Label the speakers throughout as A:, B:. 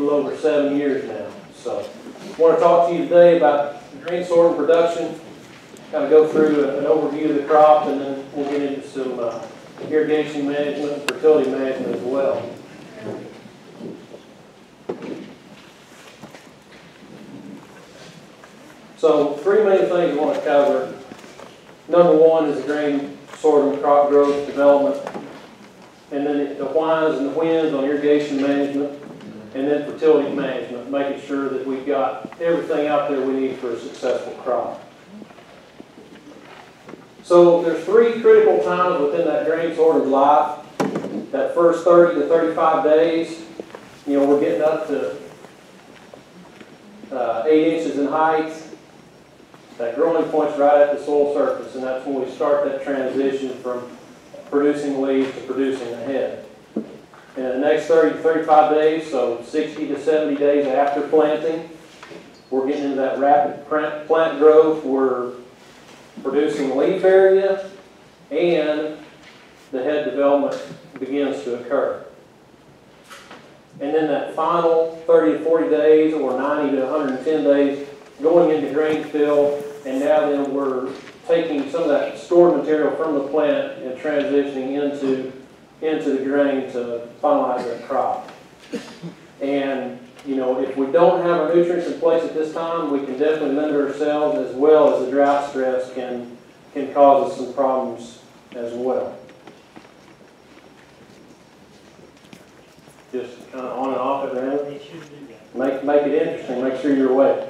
A: little over 7 years now. So I want to talk to you today about green sorghum production, kind of go through an overview of the crop, and then we'll get into some irrigation management and fertility management as well. So 3 main things I want to cover. Number 1 is the grain sorghum crop growth development, and then the whys and the whens on irrigation management, and then fertility management, making sure that we've got everything out there we need for a successful crop. So there's 3 critical times within that grain sorghum life. That first 30 to 35 days, you know, we're getting up to 8 inches in height. That growing point's right at the soil surface, and that's when we start that transition from producing leaves to producing the head. And the next 30 to 35 days, so 60 to 70 days after planting, we're getting into that rapid plant growth. We're producing leaf area, and the head development begins to occur. And then that final 30 to 40 days, or 90 to 110 days, going into grain fill, and now then we're taking some of that stored material from the plant and transitioning into the grain to finalize that crop. And you know, if we don't have our nutrients in place at this time, we can definitely limit ourselves, as well as the drought stress can cause us some problems as well. Just kind of on and off at random. Make it interesting. Make sure you're awake.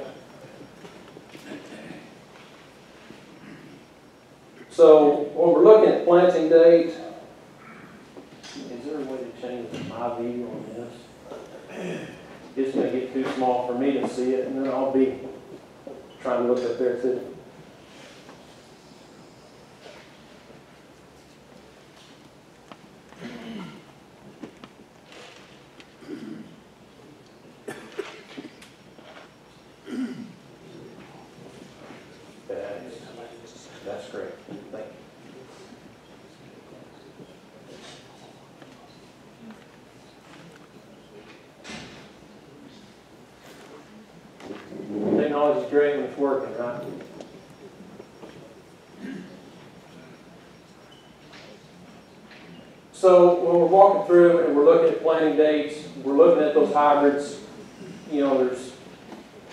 A: So when we're looking at planting date, is there a way to change my view on this? It's going to get too small for me to see it, and then I'll be trying to look up there too. That's great. Thank you. Technology is great when it's working, right? So when we're walking through and we're looking at planting dates, we're looking at those hybrids. You know, there's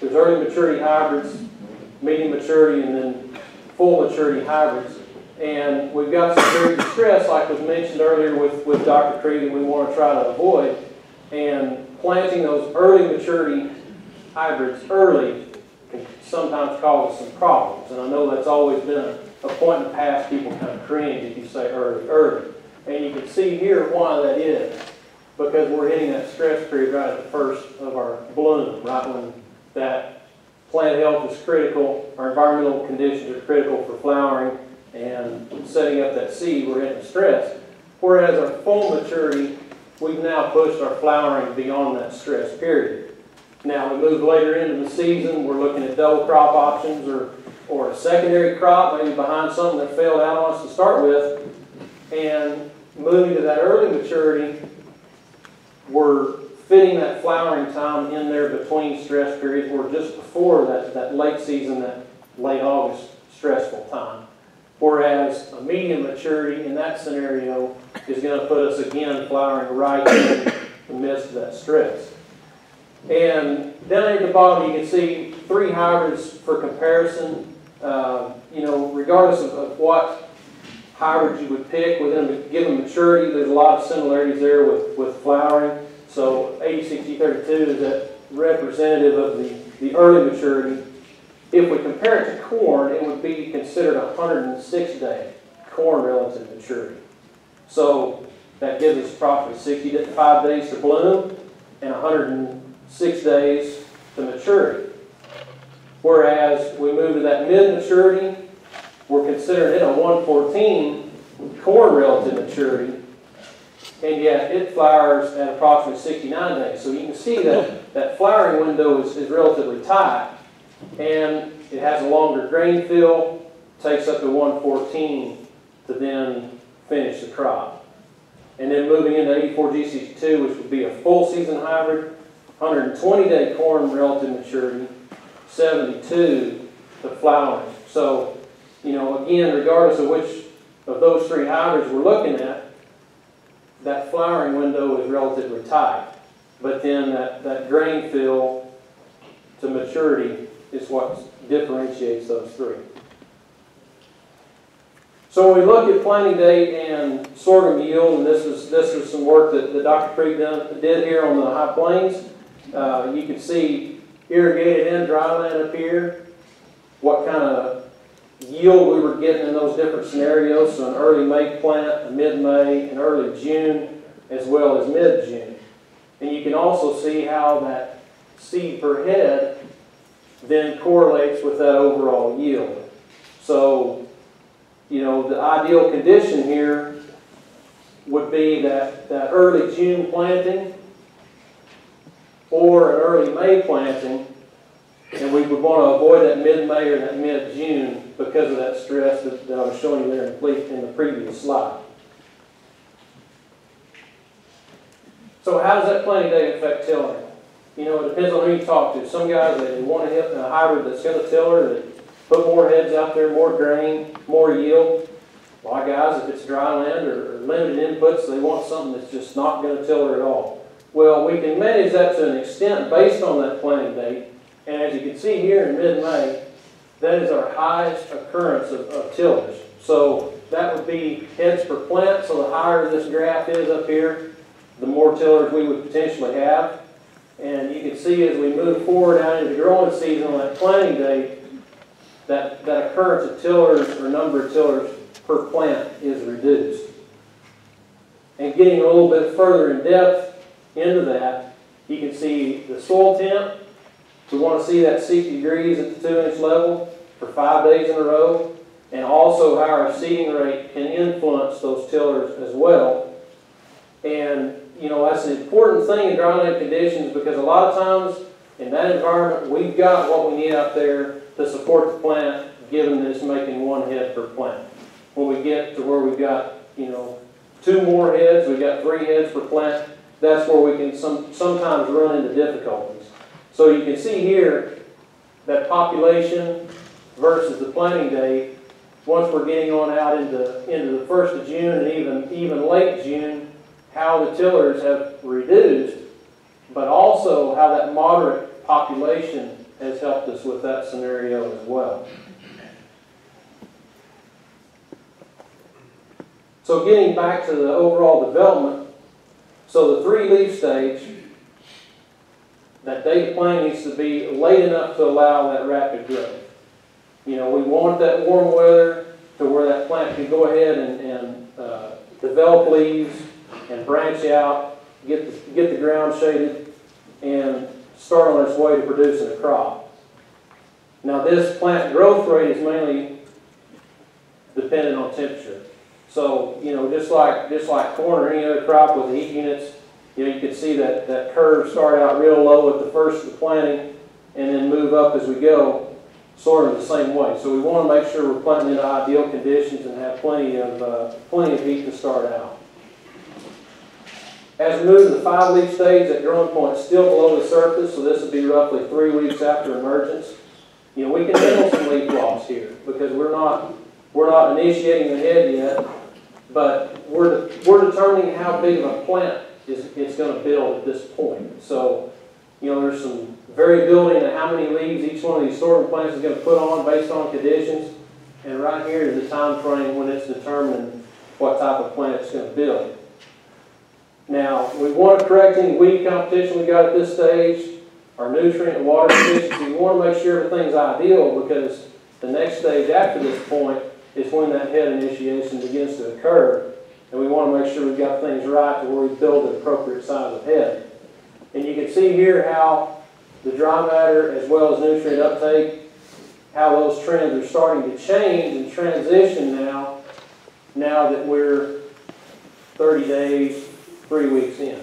A: early maturity hybrids, medium maturity, and then full maturity hybrids. And we've got some very stress, like was mentioned earlier with Dr. Cree, that we want to try to avoid. And planting those early maturity hybrids early can sometimes cause us some problems. And I know that's always been a point in the past. People kind of cringe if you say early. And you can see here why that is. Because we're hitting that stress period right at the first of our bloom, right when that plant health is critical, our environmental conditions are critical for flowering and setting up that seed. We're hitting stress. Whereas our full maturity, we've now pushed our flowering beyond that stress period. Now we move later into the season, we're looking at double crop options or a secondary crop, maybe behind something that failed out on us to start with. And moving to that early maturity, we're fitting that flowering time in there between stress periods, or just before that late season, that late August stressful time. Whereas a medium maturity in that scenario is going to put us again flowering right in the midst of that stress. And down here at the bottom you can see 3 hybrids for comparison. You know, regardless of what hybrids you would pick within a given maturity, there's a lot of similarities there with flowering. So 80-60-32 is that representative of the early maturity. If we compare it to corn, it would be considered a 106-day corn relative maturity. So that gives us approximately 65 days to bloom and 106 days to maturity. Whereas we move to that mid-maturity, we're considering it a 114 corn relative maturity, and yet it flowers at approximately 69 days. So you can see that that flowering window is relatively tight, and it has a longer grain fill, takes up to 114 to then finish the crop. And then moving into 84G62, which would be a full season hybrid, 120-day corn relative maturity, 72 to flowering. So, you know, again, regardless of which of those three hybrids we're looking at, that flowering window is relatively tight. But then that grain fill to maturity is what differentiates those three. So when we look at planting date and sorghum yield, and this is some work that Dr. Creek did here on the high plains. You can see irrigated and dry land up here, what kind of yield we were getting in those different scenarios. So an early May plant, a mid-May, an early June, as well as mid-June. And you can also see how that seed per head then correlates with that overall yield. So, you know, the ideal condition here would be that early June planting or an early May planting, and we would want to avoid that mid-May or that mid-June because of that stress that I was showing you there in the previous slide. So how does that planting date affect tillering? You know, it depends on who you talk to. Some guys, they want to hit a hybrid that's going to tiller, that put more heads out there, more grain, more yield. A lot of guys, if it's dry land or limited inputs, they want something that's just not going to tiller at all. Well, we can manage that to an extent based on that planting date. And as you can see here in mid-May, that is our highest occurrence of tillers. So that would be heads per plant. So the higher this graph is up here, the more tillers we would potentially have. And you can see as we move forward out into the growing season on that planting date, that occurrence of tillers or number of tillers per plant is reduced. And getting a little bit further in depth into that, you can see the soil temp. We want to see that 60 degrees at the 2-inch level for 5 days in a row. And also how our seeding rate can influence those tillers as well. And, you know, that's an important thing in dryland conditions because a lot of times in that environment, we've got what we need out there to support the plant, given that it's making one head per plant. When we get to where we've got, you know, 2 more heads, we've got 3 heads per plant, that's where we can sometimes run into difficulties. So you can see here that population versus the planting date, once we're getting on out into the 1st of June and even late June, how the tillers have reduced, but also how that moderate population has helped us with that scenario as well. So getting back to the overall development, so the 3-leaf stage, that date of planting needs to be late enough to allow that rapid growth. You know, we want that warm weather to where that plant can go ahead and develop leaves and branch out, get the ground shaded, and start on its way to producing a crop. Now this plant growth rate is mainly dependent on temperature. So, you know, just like corn or any other crop with the heat units, you know, you can see that curve start out real low at the first of the planting and then move up as we go, sort of the same way. So we want to make sure we're planting into ideal conditions and have plenty of heat to start out. As we move to the 5-leaf stage, that growing point is still below the surface, so this would be roughly 3 weeks after emergence. You know, we can handle some leaf loss here because we're not initiating the head yet, but we're determining how big of a plant it's going to build at this point. So, you know, there's some variability in how many leaves each one of these sorghum plants is going to put on based on conditions. And right here is the time frame when it's determining what type of plant it's going to build. Now, we want to correct any weed competition we got at this stage, our nutrient and water efficiency. We want to make sure everything's ideal because the next stage after this point is when that head initiation begins to occur. And we want to make sure we've got things right to where we build the appropriate size of head. And you can see here how the dry matter as well as nutrient uptake, how those trends are starting to change and transition now that we're 30 days, 3 weeks in.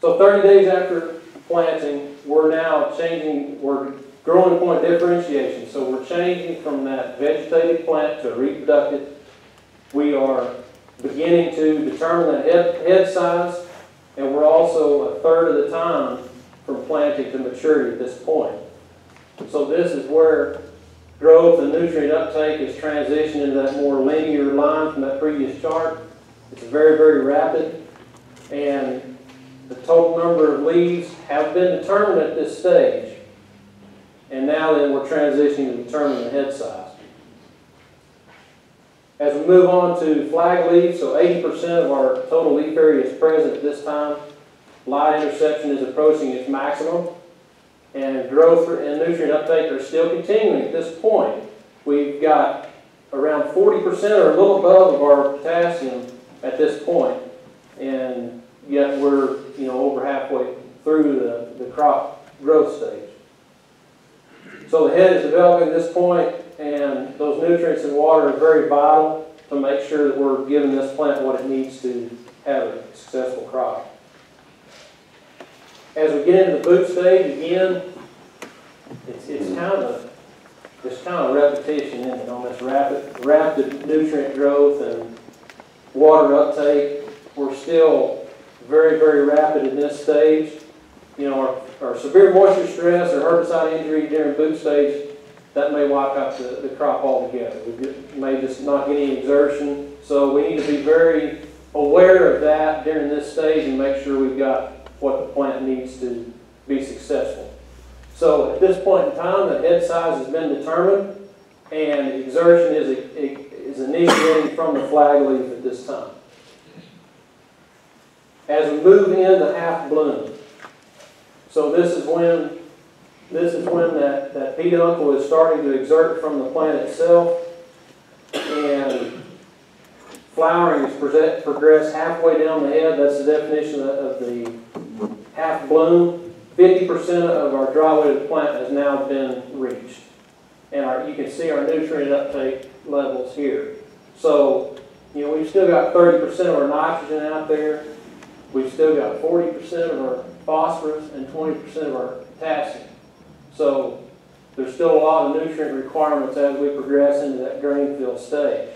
A: So 30 days after planting, we're now changing, we're growing point differentiation. So we're changing from that vegetative plant to a reproductive. We are beginning to determine the head size, and we're also a third of the time from planting to maturity at this point. So this is where growth and nutrient uptake is transitioned into that more linear line from that previous chart. It's very, very rapid, and the total number of leaves have been determined at this stage. And now then we're transitioning to determine the head size. As we move on to flag leaves, so 80% of our total leaf area is present at this time. Light interception is approaching its maximum, and growth and nutrient uptake are still continuing at this point. We've got around 40% or a little above of our potassium at this point, and yet we're over halfway through the crop growth stage. So the head is developing at this point, and those nutrients and water are very vital to make sure that we're giving this plant what it needs to have a successful crop. As we get into the boot stage, again, it's kind of repetition in it on this rapid nutrient growth and water uptake. We're still very, very rapid in this stage. Our severe moisture stress or herbicide injury during boot stage, that may wipe out the crop altogether. We may just not get any exertion. So we need to be very aware of that during this stage and make sure we've got what the plant needs to be successful. So at this point in time, the head size has been determined, and exertion is initiating from the flag leaf at this time. As we move into half bloom, so this is when that peduncle is starting to exert from the plant itself, and flowering is progressed halfway down the head. That's the definition of the half bloom. 50% of our dry weighted plant has now been reached, and you can see our nutrient uptake levels here. So we've still got 30% of our nitrogen out there. We've still got 40% of our phosphorus and 20% of our potassium. So there's still a lot of nutrient requirements as we progress into that grain fill stage.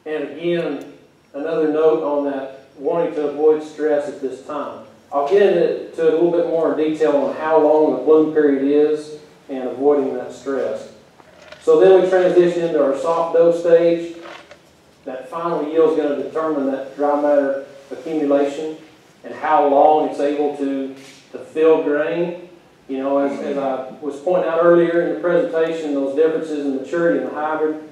A: And again, another note on that, wanting to avoid stress at this time. I'll get into it a little bit more in detail on how long the bloom period is and avoiding that stress. So then we transition into our soft dough stage. That final yield is going to determine that dry matter accumulation and how long it's able to fill grain. As I was pointing out earlier in the presentation, those differences in maturity in the hybrid.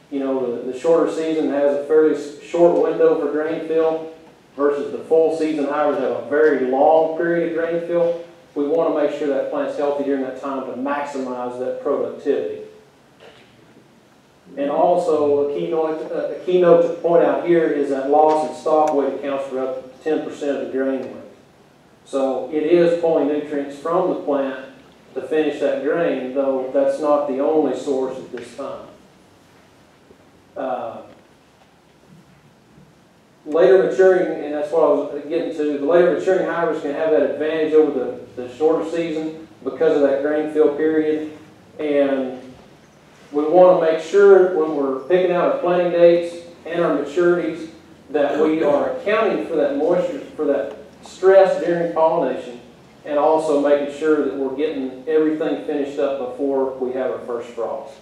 A: The shorter season has a fairly short window for grain fill versus the full season hybrids have a very long period of grain fill. We want to make sure that plant's healthy during that time to maximize that productivity. And also, a keynote to point out here is that loss in stalk weight accounts for up to 10% of the grain weight. So it is pulling nutrients from the plant to finish that grain, though that's not the only source at this time. Later maturing, and that's what I was getting to, the later maturing hybrids can have that advantage over the shorter season because of that grain fill period. And we want to make sure when we're picking out our planting dates and our maturities that we are accounting for that moisture, for that stress during pollination, and also making sure that we're getting everything finished up before we have our first frost.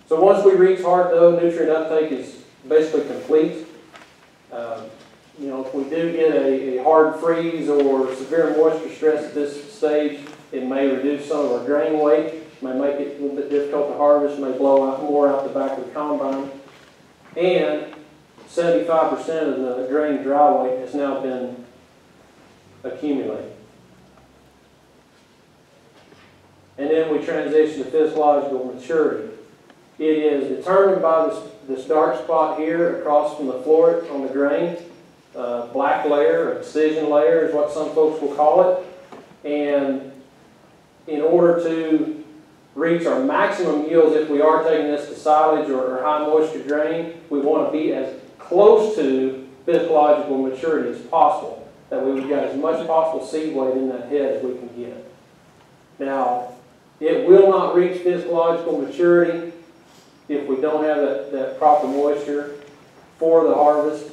A: So once we reach hard dough, nutrient uptake is basically complete. If we do get a hard freeze or severe moisture stress at this stage, it may reduce some of our grain weight, may make it a little bit difficult to harvest, may blow out more out the back of the combine. And 75% of the grain dry weight has now been accumulated. And then we transition to physiological maturity. It is determined by this dark spot here across from the floret on the grain. Black layer, or excision layer is what some folks will call it. And in order to reach our maximum yields, if we are taking this to silage or high moisture grain, we want to be as close to physiological maturity as possible. That way we've got as much possible seed weight in that head as we can get. Now, it will not reach physiological maturity if we don't have that proper moisture for the harvest.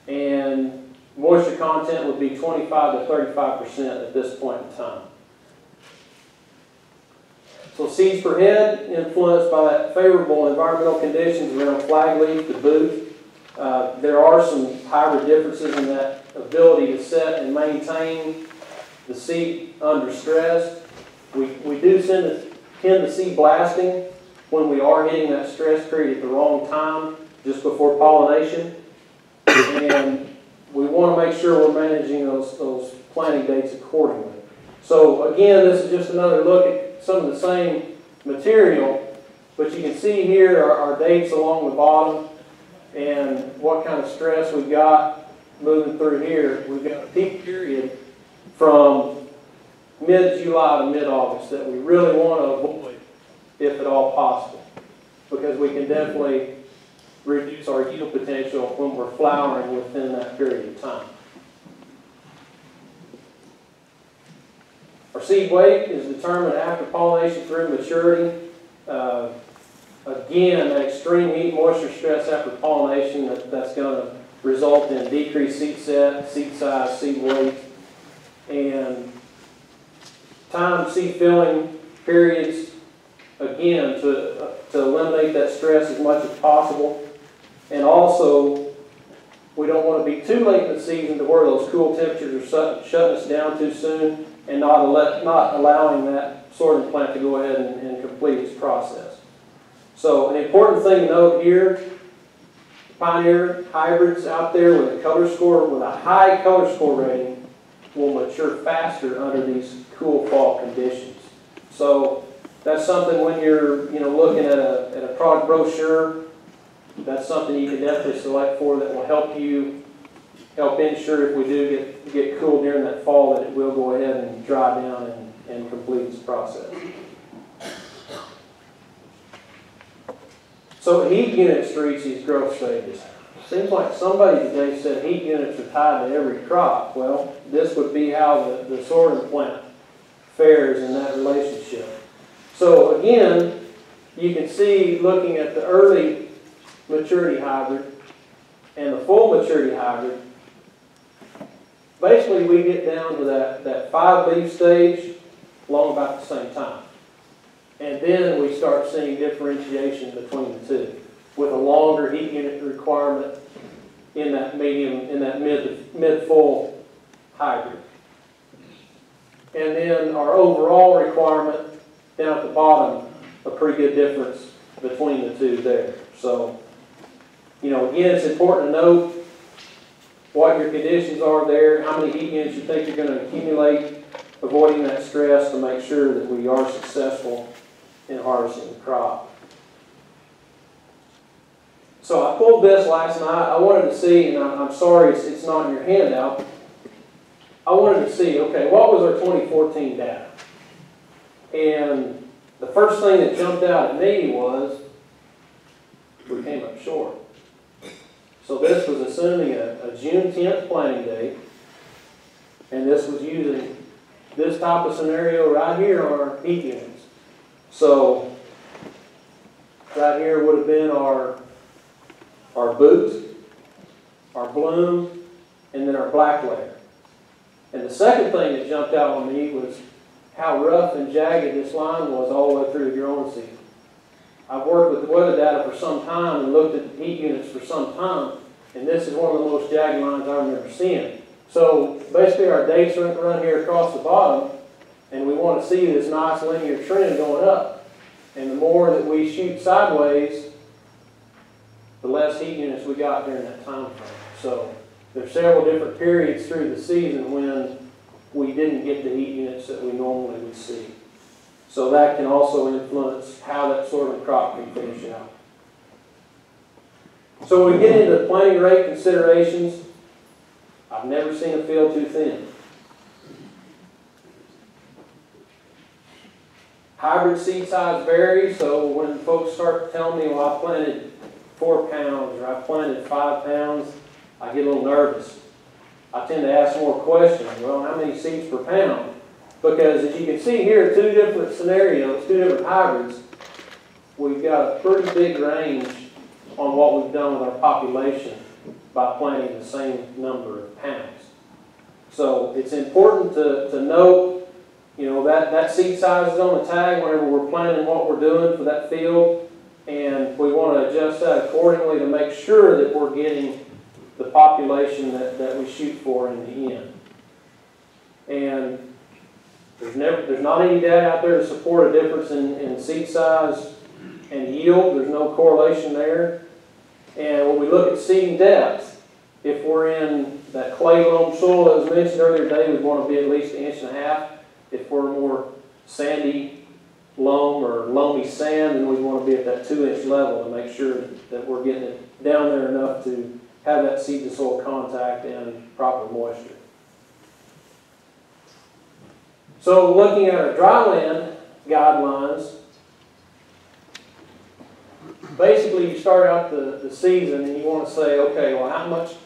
A: And moisture content would be 25 to 35% at this point in time. So seeds per head influenced by that favorable environmental conditions around flag leaf to boot. There are some hybrid differences in that ability to set and maintain the seed under stress. We do tend to see blasting when we are hitting that stress period at the wrong time, just before pollination. And we want to make sure we're managing those planting dates accordingly. So again, this is just another look at some of the same material, but you can see here our dates along the bottom and what kind of stress we've got moving through here. We've got a peak period from mid-July to mid-August that we really want to avoid if at all possible, because we can definitely reduce our yield potential when we're flowering within that period of time. Our seed weight is determined after pollination through maturity. Again, that extreme heat moisture stress after pollination, that's going to result in decreased seed set, seed size, seed weight, and time seed filling periods, again, to eliminate that stress as much as possible. And also, we don't want to be too late in the season to where those cool temperatures are shutting us down too soon and not allowing that sorghum plant to go ahead and complete its process. So an important thing to note here, Pioneer hybrids out there with a color score, with a high color score rating, will mature faster under these cool fall conditions. So that's something when you're looking at a product brochure, that's something you can definitely select for that will help ensure if we do get cool during that fall that it will go ahead and dry down and complete its process. So heat units to reach these growth stages. Seems like somebody today said heat units are tied to every crop. Well, this would be how the sorghum plant fares in that relationship. So again, you can see looking at the early maturity hybrid and the full maturity hybrid, basically we get down to that 5-leaf stage along about the same time. And then we start seeing differentiation between the two with a longer heat unit requirement in that mid-full hybrid. And then our overall requirement down at the bottom, a pretty good difference between the two there. So, again, it's important to note what your conditions are there, how many heat units you think you're going to accumulate, avoiding that stress to make sure that we are successful in harvesting the crop. So I pulled this last night. I wanted to see, and I'm sorry it's not in your handout, I wanted to see, okay, what was our 2014 data? And the first thing that jumped out at me was we came up short. So this was assuming a June 10th planting date, and this was using this type of scenario right here on our heat units. So right here would have been our boot, our bloom, and then our black layer. And the second thing that jumped out on me was how rough and jagged this line was all the way through the growing season. I've worked with the weather data for some time and looked at the heat units for some time, and this is one of the most jagged lines I remember seeing. So basically our dates run here across the bottom, and we want to see this nice linear trend going up. And the more that we shoot sideways, the less heat units we got during that time frame. So there's several different periods through the season when we didn't get the heat units that we normally would see. So that can also influence how that sorghum crop can finish out. So when we get into planting rate considerations, I've never seen a field too thin. Hybrid seed size varies, so when folks start telling me, well, I planted 4 pounds or I planted 5 pounds, I get a little nervous. I tend to ask more questions. Well, how many seeds per pound? Because as you can see here, two different scenarios, two different hybrids, we've got a pretty big range on what we've done with our population by planting the same number of pounds. So it's important to note, you know, that seed size is on the tag whenever we're planning what we're doing for that field, and we want to adjust that accordingly to make sure that we're getting the population that we shoot for in the end. And there's not any data out there to support a difference in seed size and yield. There's no correlation there. And when we look at seeding depth, if we're in that clay loam soil that was mentioned earlier today, we want to be at least 1.5 inches. If we're more sandy loam or loamy sand, then we want to be at that 2-inch level to make sure that we're getting it down there enough to have that seed to soil contact and proper moisture. So looking at our dryland guidelines, basically you start out the season and you want to say, okay, well how much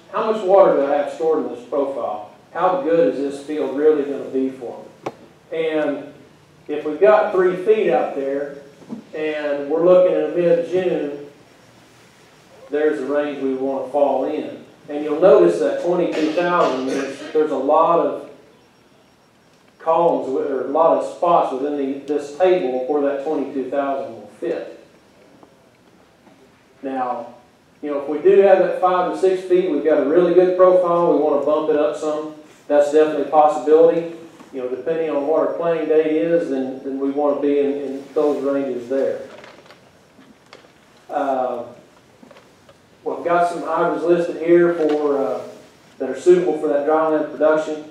A: water do I have stored in this profile? How good is this field really going to be for me? And if we've got 3 feet out there and we're looking at mid-June, there's the range we want to fall in. And you'll notice that 22,000, there's a lot of columns or a lot of spots within this table where that 22,000 will fit. Now, you know, if we do have that 5 to 6 feet, we've got a really good profile, we want to bump it up some, that's definitely a possibility. You know, depending on what our planting date is, then we want to be in those ranges there. We've got some hybrids listed here for that are suitable for that dryland production.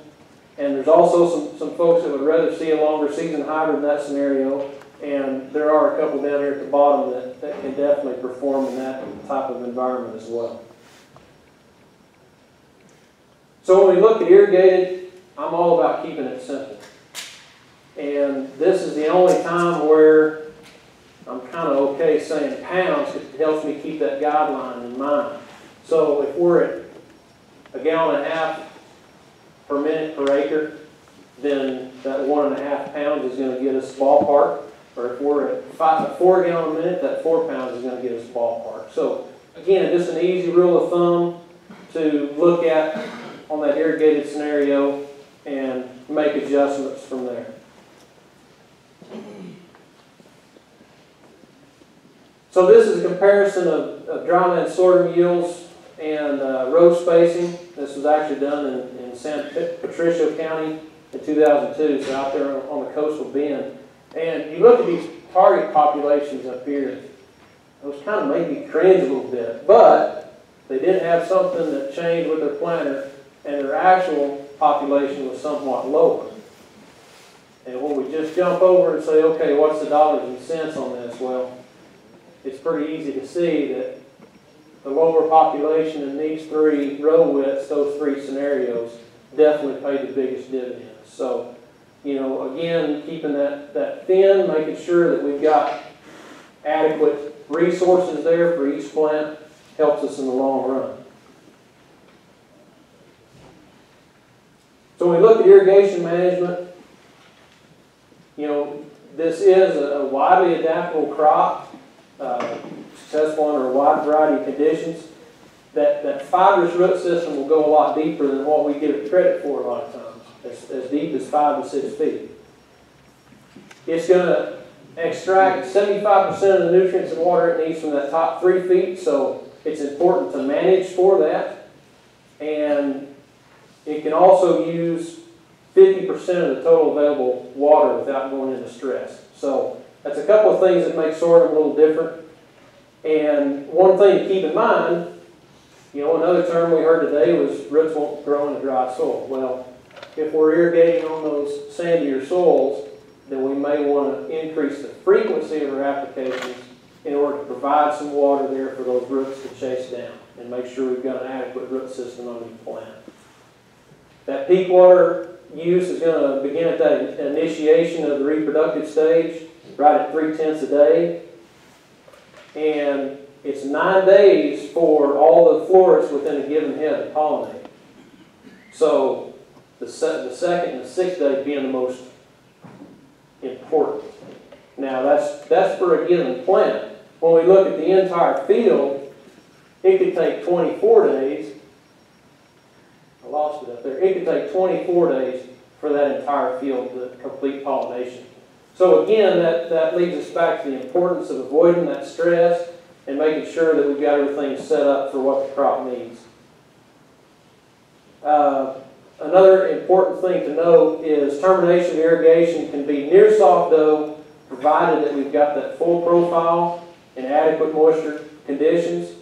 A: And there's also some folks that would rather see a longer season hybrid in that scenario. And there are a couple down here at the bottom that can definitely perform in that type of environment as well. So when we look at irrigated, I'm all about keeping it simple. And this is the only time where I'm kind of okay saying pounds because it helps me keep that guideline in mind. So if we're at 1.5 gallons per minute per acre, then that 1.5 pounds is going to get us ballpark. Or if we're at 4 gallons a minute, that 4 pounds is going to get us ballpark. So again, just an easy rule of thumb to look at on that irrigated scenario and make adjustments from there. So this is a comparison of dryland sorghum yields and row spacing. This was actually done in San Patricio County in 2002, so out there on the coastal bend. And you look at these target populations up here, those kind of made me cringe a little bit, but they did have something that changed with their planter, and their actual population was somewhat lower. And when we just jump over and say, okay, what's the dollars and cents on this? Well, it's pretty easy to see that the lower population in these 3 row widths, those 3 scenarios, definitely paid the biggest dividends. So, you know, again, keeping that thin, making sure that we've got adequate resources there for each plant helps us in the long run. So when we look at irrigation management, you know, this is a widely adaptable crop, successful under a wide variety of conditions. That fibrous root system will go a lot deeper than what we give it credit for a lot of times, as deep as 5 to 6 feet. It's going to extract 75% of the nutrients and water it needs from that top 3 feet, so it's important to manage for that. And it can also use 50% of the total available water without going into stress. So that's a couple of things that make sorghum a little different. And one thing to keep in mind, you know, another term we heard today was roots won't grow in a dry soil. Well, if we're irrigating on those sandier soils, then we may want to increase the frequency of our applications in order to provide some water there for those roots to chase down and make sure we've got an adequate root system on each plant. That peak water use is going to begin at that initiation of the reproductive stage, right at 3/10 a day. And it's 9 days for all the florists within a given head to pollinate. So the second and the 6th day being the most important. Now that's for a given plant. When we look at the entire field, it could take 24 days. I lost it up there. It could take 24 days for that entire field to complete pollination. So again, that leads us back to the importance of avoiding that stress and making sure that we've got everything set up for what the crop needs. Another important thing to note is termination of irrigation can be near soft dough, provided that we've got that full profile and adequate moisture conditions.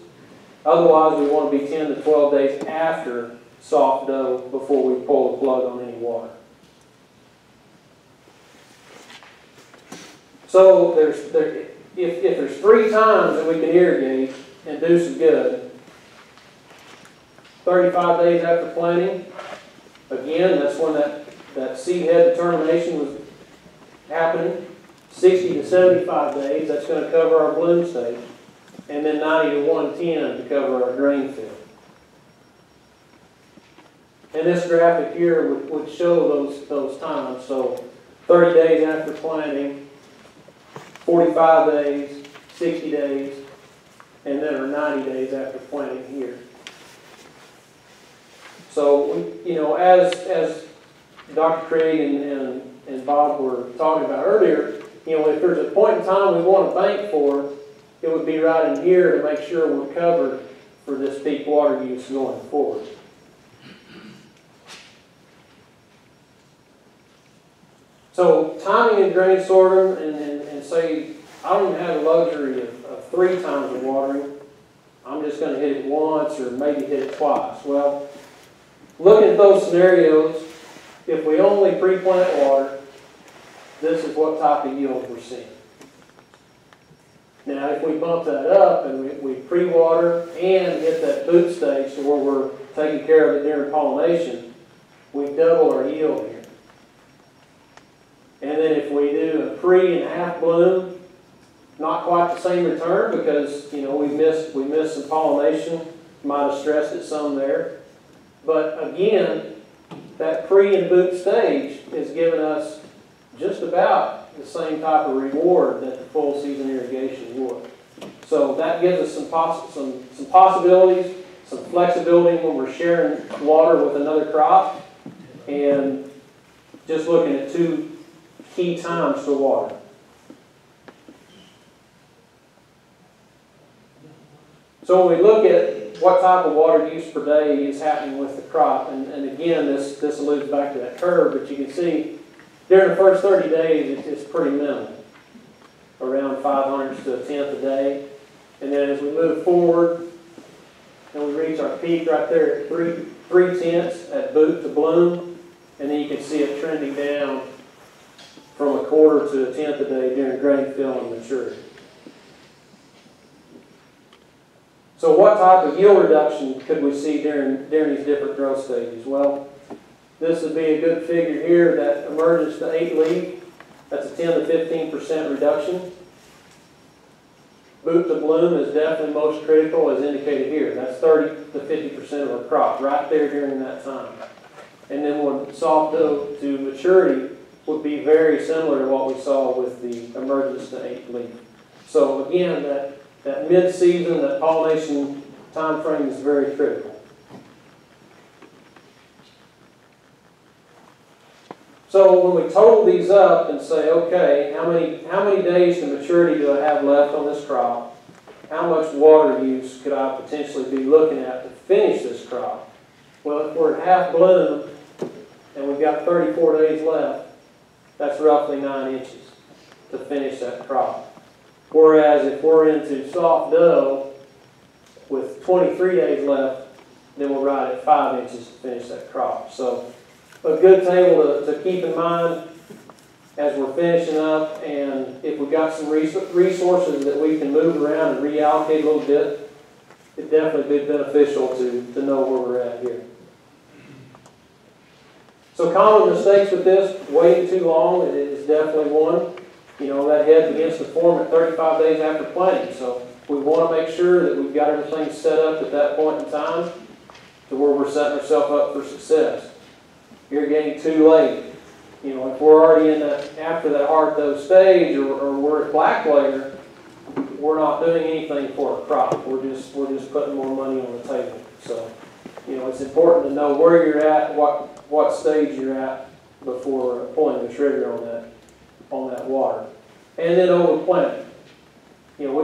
A: Otherwise, we want to be 10 to 12 days after soft dough before we pull the plug on any water. So if there's 3 times that we can irrigate and do some good, 35 days after planting, again, that's when that seed head determination was happening. 60 to 75 days, that's going to cover our bloom stage. And then 90 to 110 to cover our grain field. And this graphic here would show those times. So 30 days after planting, 45 days, 60 days, and then our 90 days after planting here. So, as Dr. Craig and Bob were talking about earlier, if there's a point in time we want to bank for, it would be right in here to make sure we're covered for this peak water use going forward. So timing in grain sorghum, and say, I don't even have the luxury of 3 times of watering. I'm just going to hit it once or maybe hit it twice. Well, looking at those scenarios, if we only pre-plant water, this is what type of yield we're seeing. Now, if we bump that up and we pre-water and hit that boot stage to where we're taking care of it during pollination, we double our yield here. And then if we do a pre and half bloom, not quite the same return because we missed some pollination, might have stressed it some there. But again, that pre and boot stage is giving us just about the same type of reward that the full season irrigation would. So that gives us some possibilities, some flexibility when we're sharing water with another crop, and just looking at 2 key times to water. So when we look at what type of water use per day is happening with the crop, and again, this alludes back to that curve, but you can see during the first 30 days, it's pretty minimal, around 500 to a tenth a day. And then as we move forward, and we reach our peak right there at 3 tenths at boot to bloom, and then you can see it trending down from a quarter to a tenth a day during grain fill and maturity. So what type of yield reduction could we see during these different growth stages? Well, this would be a good figure here, that emergence to 8 leaf. That's a 10 to 15% reduction. Boot to bloom is definitely most critical, as indicated here. That's 30 to 50% of our crop right there during that time. And then when soft dough to maturity would be very similar to what we saw with the emergence to 8 leaf. So again, that mid-season, that pollination time frame is very critical. So when we total these up and say, okay, how many days to maturity do I have left on this crop? How much water use could I potentially be looking at to finish this crop? Well, if we're at half bloom and we've got 34 days left, that's roughly 9 inches to finish that crop. Whereas if we're into soft dough with 23 days left, then we're right at 5 inches to finish that crop. So a good table to keep in mind as we're finishing up, and if we've got some resources that we can move around and reallocate a little bit, it'd definitely be beneficial to know where we're at here. So common mistakes with this, waiting too long is definitely one. That head begins to form at 35 days after planting. So we want to make sure that we've got everything set up at that point in time to where we're setting ourselves up for success. Irrigating too late. You know, if we're already in that, after that hard dough stage, or we're at black layer, we're not doing anything for a crop. We're just putting more money on the table. So, you know, it's important to know where you're at, what stage you're at before pulling the trigger on that water. And then over planting. You know, we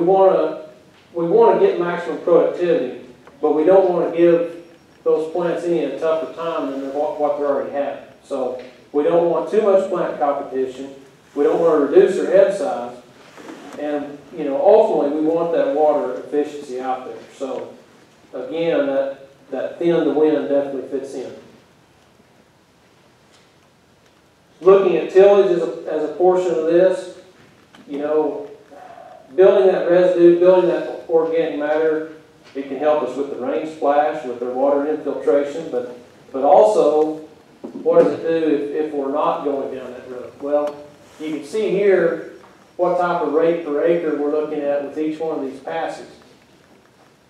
A: want to get maximum productivity, but we don't want to give those plants any a tougher time than what they already have. So we don't want too much plant competition. We don't want to reduce their head size. And, you know, ultimately we want that water efficiency out there. So again, that thin to wind definitely fits in. Looking at tillage as a portion of this, you know, building that residue, building that organic matter, it can help us with the rain splash, with their water infiltration, but also, what does it do if we're not going down that road? Well, you can see here what type of rate per acre we're looking at with each one of these passes.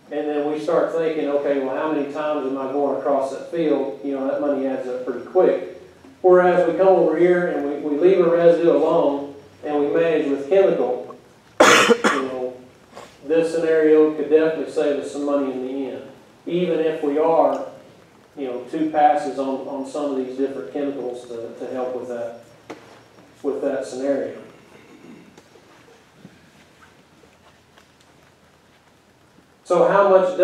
A: And then we start thinking, okay, well, how many times am I going across that field? You know, that money adds up pretty quick. Whereas we come over here and we leave a residue alone and we manage with chemical, you know, this scenario could definitely save us some money in the end. Even if we are, you know, 2 passes on some of these different chemicals to help with that scenario. So how much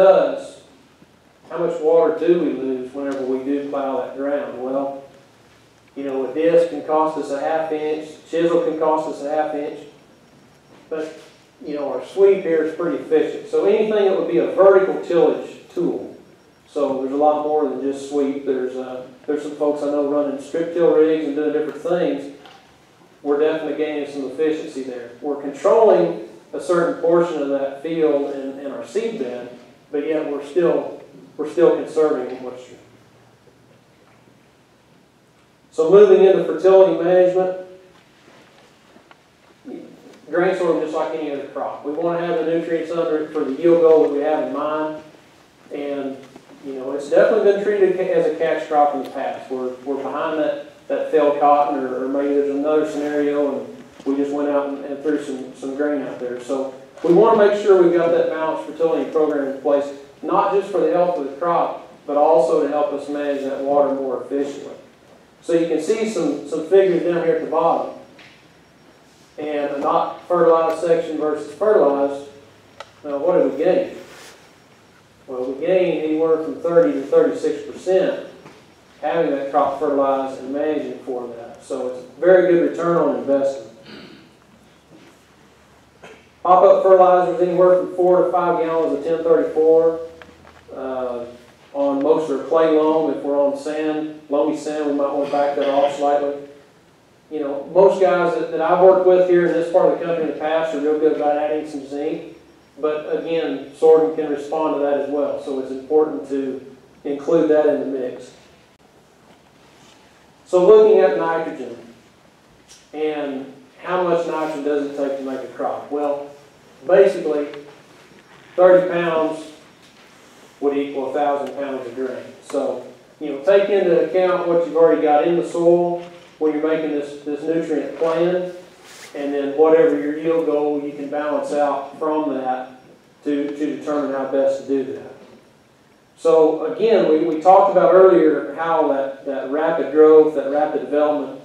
A: water do we lose whenever we do plow that ground? Well, you know, a disc can cost us a 1/2 inch, chisel can cost us a 1/2 inch, but, you know, our sweep here is pretty efficient. So anything that would be a vertical tillage tool. So there's a lot more than just sweep. There's some folks I know running strip till rigs and doing different things. We're definitely gaining some efficiency there. We're controlling a certain portion of that field in our seed bed, but yet we're still conserving moisture. So moving into fertility management, grain sorghum just like any other crop. We want to have the nutrients under it for the yield goal that we have in mind, and you know, it's definitely been treated as a catch crop in the past. We're behind that failed cotton, or maybe there's another scenario and we just went out and threw some grain out there. So we want to make sure we've got that balanced fertility program in place, not just for the health of the crop, but also to help us manage that water more efficiently. So you can see some figures down here at the bottom. And a not fertilized section versus fertilized. Now what did we gain? Well, we gain anywhere from 30 to 36% having that crop fertilized and managing for that. So it's a very good return on investment. Pop-up fertilizers anywhere from 4 to 5 gallons of 1034. On most of our clay loam, if we're on sand, loamy sand, we might want to back that off slightly. You know, most guys that I've worked with here in this part of the country in the past are real good about adding some zinc. But again, sorghum can respond to that as well. So it's important to include that in the mix. So looking at nitrogen, and how much nitrogen does it take to make a crop? Well, basically, 30 pounds would equal 1,000 pounds of grain. So, you know, take into account what you've already got in the soil when you're making this nutrient plan, and then whatever your yield goal, you can balance out from that to determine how best to do that. So again, we talked about earlier how that rapid growth, that rapid development,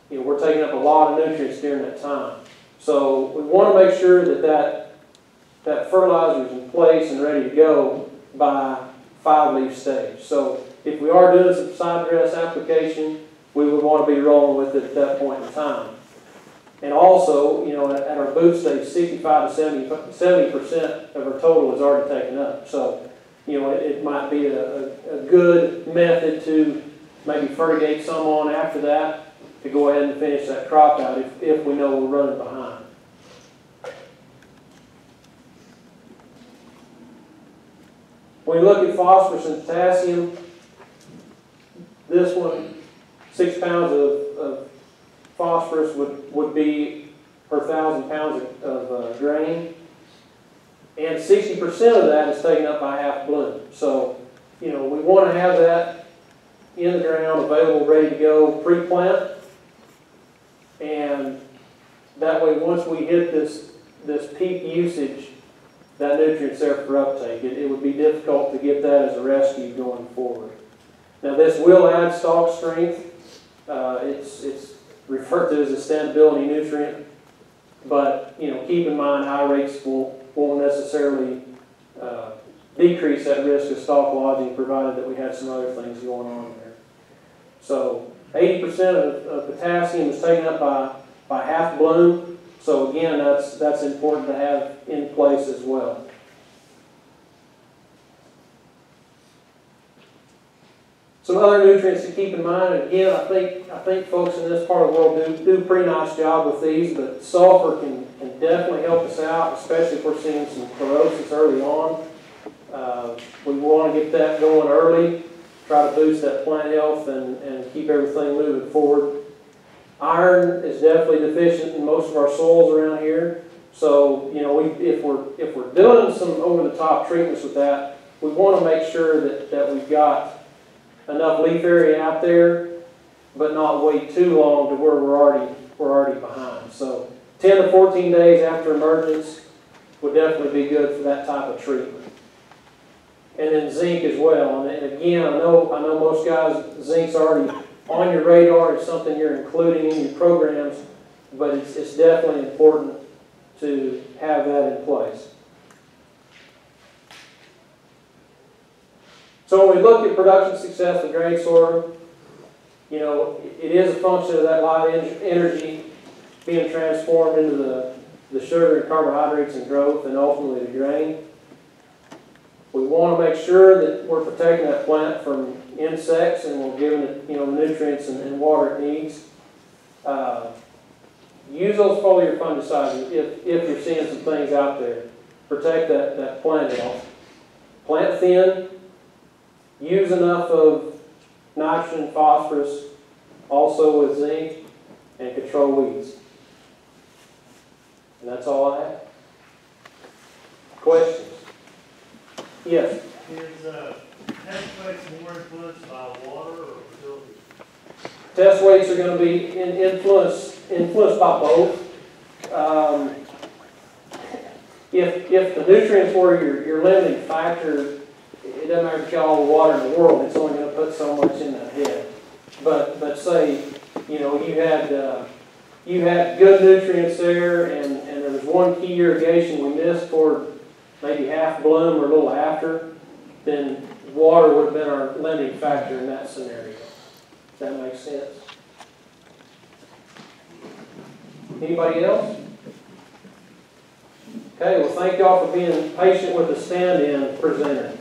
A: you know, we're taking up a lot of nutrients during that time. So we want to make sure that fertilizer is in place and ready to go by 5-leaf stage. So if we are doing some side dress application, we would want to be rolling with it at that point in time. And also, you know, at our boot stage, 65 to 70% of our total is already taken up. So, you know, it might be a good method to maybe fertigate some on after that to go ahead and finish that crop out if we know we're running behind. When you look at phosphorus and potassium, this one, 6 pounds of phosphorus would be per 1,000 pounds of grain, and 60% of that is taken up by half bloom. So, you know, we want to have that in the ground, available, ready to go pre-plant. And that way, once we hit this peak usage, that nutrient's there for uptake. It would be difficult to get that as a rescue going forward. Now this will add stalk strength. It's referred to as a standability nutrient, but keep in mind high rates won't necessarily decrease that risk of stalk lodging, provided that we have some other things going on there. So 80% of potassium is taken up by half bloom. So again, that's important to have in place as well. Some other nutrients to keep in mind, and again, I think folks in this part of the world do a pretty nice job with these, but sulfur can definitely help us out, especially if we're seeing some chlorosis early on. We want to get that going early, try to boost that plant health and keep everything moving forward. Iron is definitely deficient in most of our soils around here. So, if we're doing some over-the-top treatments with that, we want to make sure that we've got enough leaf area out there, but not wait too long to where we're already behind. So 10 to 14 days after emergence would definitely be good for that type of treatment. And then zinc as well. And again, I know most guys, zinc's already on your radar. It's something you're including in your programs, but it's definitely important to have that in place. So when we look at production success with grain sorghum, it is a function of that light energy being transformed into the sugar and carbohydrates and growth, and ultimately the grain. We want to make sure that we're protecting that plant from insects, and we're giving it the nutrients and water it needs. Use those foliar fungicides if you're seeing some things out there. Protect that plant health. Plant thin. Use enough of nitrogen, phosphorus, also with zinc, and control weeds. And that's all I have. Questions? Yes?
B: Is test weights more influenced by water or facilities?
A: Test weights are going to be influenced by both. If the nutrients were your limiting factor, it doesn't matter if you got all the water in the world, it's only going to put so much in that head. But say, you had good nutrients there, and there was one key irrigation we missed for maybe half bloom or a little after, then water would have been our limiting factor in that scenario. Does that make sense? Anybody else? Okay, well thank y'all for being patient with the stand-in presenter.